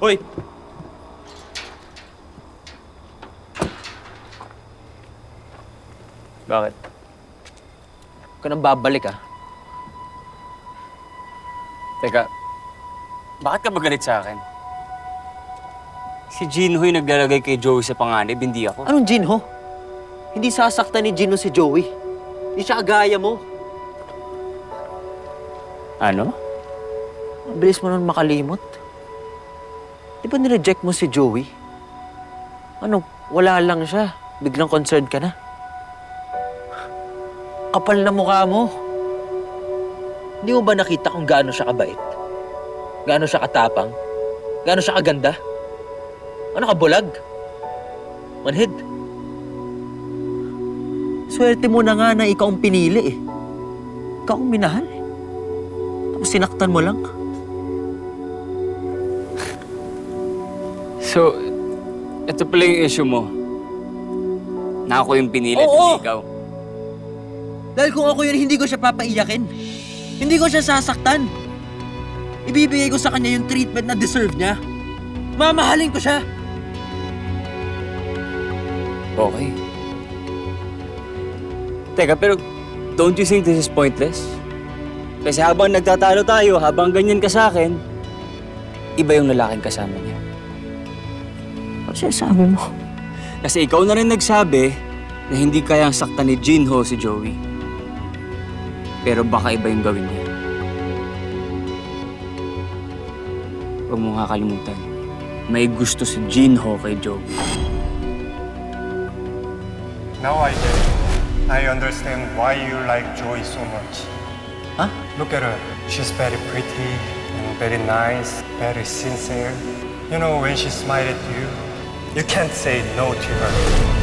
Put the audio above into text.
Hoy! Bakit? Huwag ka nang babalik, ah. Teka, bakit ka ba galit sa akin? Si Jinho yung naglalagay kay Joey sa panganib, hindi ako. Anong Jinho? Hindi sasaktan ni Jinho si Joey. Hindi siya kagaya mo. Ano? Ang bilis mo nun makalimot. Di ba nireject mo si Joey? Ano, wala lang siya. Biglang concerned ka na. Kapal na mukha mo. Hindi mo ba nakita kung gaano siya kabait? Gaano siya katapang? Gaano siya kaganda? Ano ka, bulag? Manhid? Swerte mo na nga na ikaw ang pinili eh. Ikaw ang minahal eh. Tapos sinaktan mo lang. So, ito pala yung issue mo. Na ako yung pinili, Oo! hindi ikaw. Dahil kung ako yun, hindi ko siya papaiyakin. Hindi ko siya sasaktan. Ibibigay ko sa kanya yung treatment na deserve niya. Mamahalin ko siya. Okay. Teka, pero don't you think this is pointless? Kasi habang nagtatalo tayo, habang ganyan ka sa akin, iba yung lalaking kasama niya. Ano sinasabi mo? Kasi ikaw na rin nagsabi na hindi kayang saktan ni Jinho si Joey. Pero baka iba yung gawin niya. Huwag mo kakalimutan, may gusto si Jinho kay Joey. Now I get it. I understand why you like Joy so much. Huh? Look at her. She's very pretty and very nice, very sincere. You know, when she smiles at you, you can't say no to her.